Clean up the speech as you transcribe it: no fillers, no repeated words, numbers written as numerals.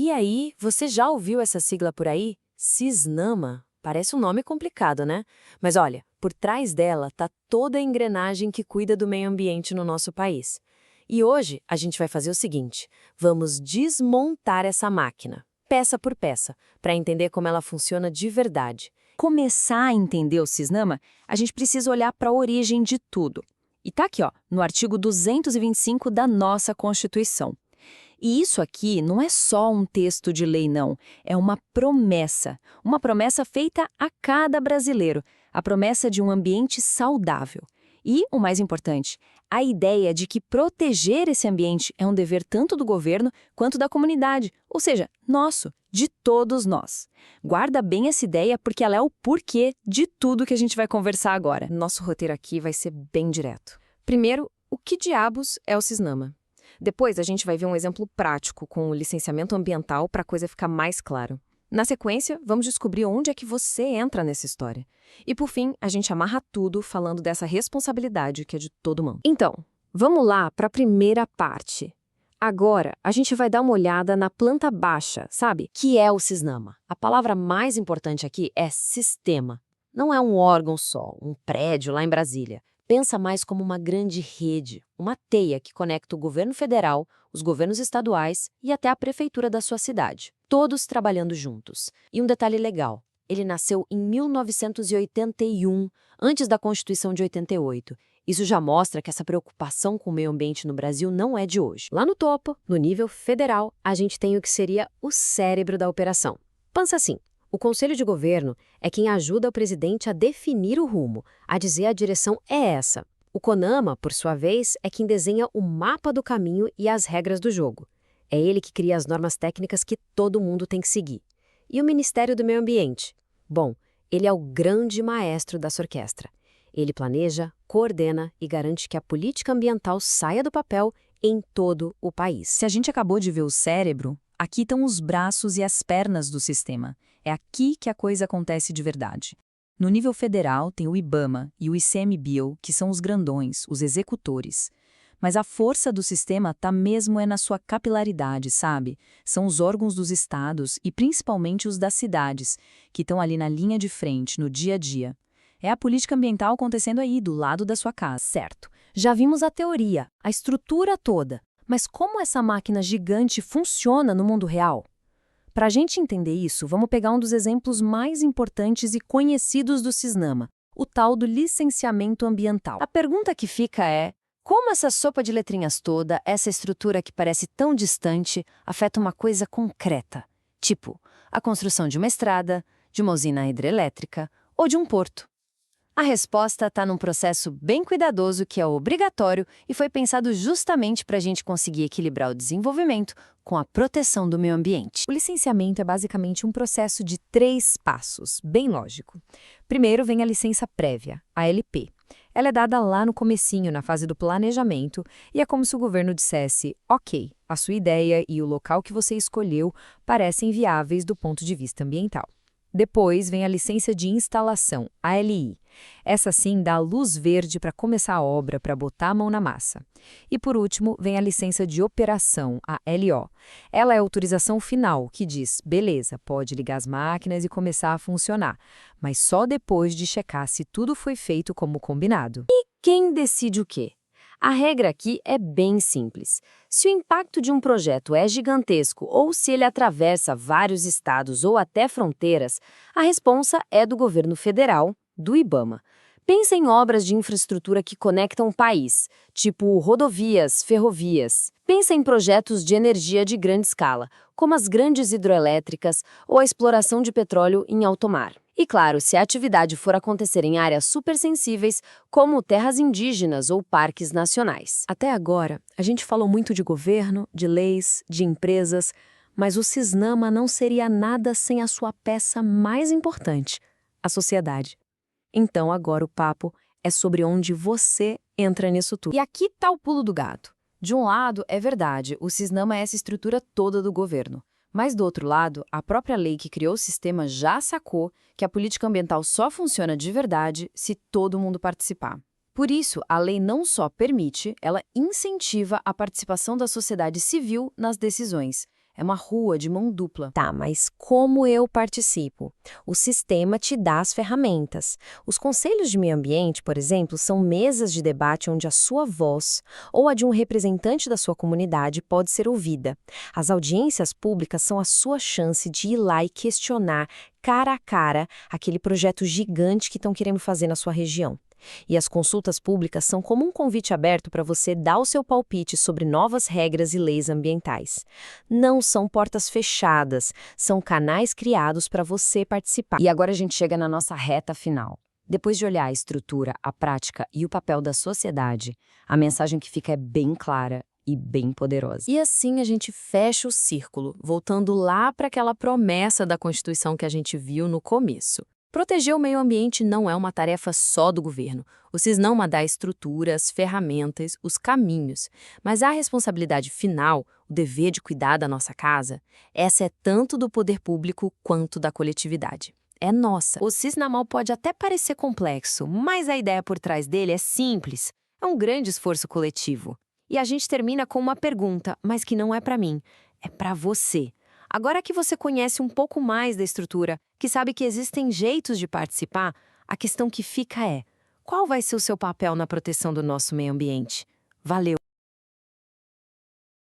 E aí, você já ouviu essa sigla por aí? Cisnama. Parece um nome complicado, né? Mas olha, por trás dela está toda a engrenagem que cuida do meio ambiente no nosso país. E hoje a gente vai fazer o seguinte: vamos desmontar essa máquina, peça por peça, para entender como ela funciona de verdade. Começar a entender o Cisnama, a gente precisa olhar para a origem de tudo. E tá aqui, ó, no artigo 225 da nossa Constituição. E isso aqui não é só um texto de lei, não. É uma promessa. Uma promessa feita a cada brasileiro. A promessa de um ambiente saudável. E, o mais importante, a ideia de que proteger esse ambiente é um dever tanto do governo quanto da comunidade. Ou seja, nosso, de todos nós. Guarda bem essa ideia porque ela é o porquê de tudo que a gente vai conversar agora. Nosso roteiro aqui vai ser bem direto. Primeiro, o que diabos é o Cisnama? Depois, a gente vai ver um exemplo prático com o licenciamento ambiental para a coisa ficar mais clara. Na sequência, vamos descobrir onde é que você entra nessa história. E, por fim, a gente amarra tudo falando dessa responsabilidade que é de todo mundo. Então, vamos lá para a primeira parte. Agora, a gente vai dar uma olhada na planta baixa, sabe? Que é o Cisnama. A palavra mais importante aqui é sistema. Não é um órgão só, um prédio lá em Brasília. Pensa mais como uma grande rede, uma teia que conecta o governo federal, os governos estaduais e até a prefeitura da sua cidade. Todos trabalhando juntos. E um detalhe legal, ele nasceu em 1981, antes da Constituição de 88. Isso já mostra que essa preocupação com o meio ambiente no Brasil não é de hoje. Lá no topo, no nível federal, a gente tem o que seria o cérebro da operação. Pensa assim. O Conselho de Governo é quem ajuda o presidente a definir o rumo, a dizer a direção é essa. O CONAMA, por sua vez, é quem desenha o mapa do caminho e as regras do jogo. É ele que cria as normas técnicas que todo mundo tem que seguir. E o Ministério do Meio Ambiente? Bom, ele é o grande maestro dessa orquestra. Ele planeja, coordena e garante que a política ambiental saia do papel em todo o país. Se a gente acabou de ver o cérebro, aqui estão os braços e as pernas do sistema. É aqui que a coisa acontece de verdade. No nível federal tem o IBAMA e o ICMBio, que são os grandões, os executores. Mas a força do sistema tá mesmo na sua capilaridade, sabe? São os órgãos dos estados e principalmente os das cidades, que estão ali na linha de frente, no dia a dia. É a política ambiental acontecendo aí, do lado da sua casa. Certo. Já vimos a teoria, a estrutura toda. Mas como essa máquina gigante funciona no mundo real? Para a gente entender isso, vamos pegar um dos exemplos mais importantes e conhecidos do Cisnama, o tal do licenciamento ambiental. A pergunta que fica é: como essa sopa de letrinhas toda, essa estrutura que parece tão distante, afeta uma coisa concreta? Tipo, a construção de uma estrada, de uma usina hidrelétrica ou de um porto. A resposta está num processo bem cuidadoso que é obrigatório e foi pensado justamente para a gente conseguir equilibrar o desenvolvimento com a proteção do meio ambiente. O licenciamento é basicamente um processo de 3 passos, bem lógico. Primeiro vem a licença prévia, a LP. Ela é dada lá no comecinho, na fase do planejamento, e é como se o governo dissesse: ok, a sua ideia e o local que você escolheu parecem viáveis do ponto de vista ambiental. Depois vem a licença de instalação, a LI. Essa sim dá a luz verde para começar a obra, para botar a mão na massa. E por último, vem a licença de operação, a LO. Ela é a autorização final, que diz, beleza, pode ligar as máquinas e começar a funcionar, mas só depois de checar se tudo foi feito como combinado. E quem decide o quê? A regra aqui é bem simples. Se o impacto de um projeto é gigantesco ou se ele atravessa vários estados ou até fronteiras, a responsa é do governo federal, do IBAMA. Pensa em obras de infraestrutura que conectam o país, tipo rodovias, ferrovias. Pensa em projetos de energia de grande escala, como as grandes hidroelétricas ou a exploração de petróleo em alto mar. E claro, se a atividade for acontecer em áreas supersensíveis, como terras indígenas ou parques nacionais. Até agora, a gente falou muito de governo, de leis, de empresas, mas o Cisnama não seria nada sem a sua peça mais importante, a sociedade. Então agora o papo é sobre onde você entra nisso tudo. E aqui está o pulo do gato. De um lado, é verdade, o Cisnama é essa estrutura toda do governo. Mas, do outro lado, a própria lei que criou o sistema já sacou que a política ambiental só funciona de verdade se todo mundo participar. Por isso, a lei não só permite, ela incentiva a participação da sociedade civil nas decisões. É uma rua de mão dupla. Tá, mas como eu participo? O sistema te dá as ferramentas. Os conselhos de meio ambiente, por exemplo, são mesas de debate onde a sua voz ou a de um representante da sua comunidade pode ser ouvida. As audiências públicas são a sua chance de ir lá e questionar cara a cara aquele projeto gigante que estão querendo fazer na sua região. E as consultas públicas são como um convite aberto para você dar o seu palpite sobre novas regras e leis ambientais. Não são portas fechadas, são canais criados para você participar. E agora a gente chega na nossa reta final. Depois de olhar a estrutura, a prática e o papel da sociedade, a mensagem que fica é bem clara e bem poderosa. E assim a gente fecha o círculo, voltando lá para aquela promessa da Constituição que a gente viu no começo. Proteger o meio ambiente não é uma tarefa só do governo. O CISNAMA dá estruturas, ferramentas, os caminhos. Mas a responsabilidade final, o dever de cuidar da nossa casa, essa é tanto do poder público quanto da coletividade. É nossa. O CISNAMAL pode até parecer complexo, mas a ideia por trás dele é simples. É um grande esforço coletivo. E a gente termina com uma pergunta, mas que não é para mim, é para você. Agora que você conhece um pouco mais da estrutura, que sabe que existem jeitos de participar, a questão que fica é: qual vai ser o seu papel na proteção do nosso meio ambiente? Valeu!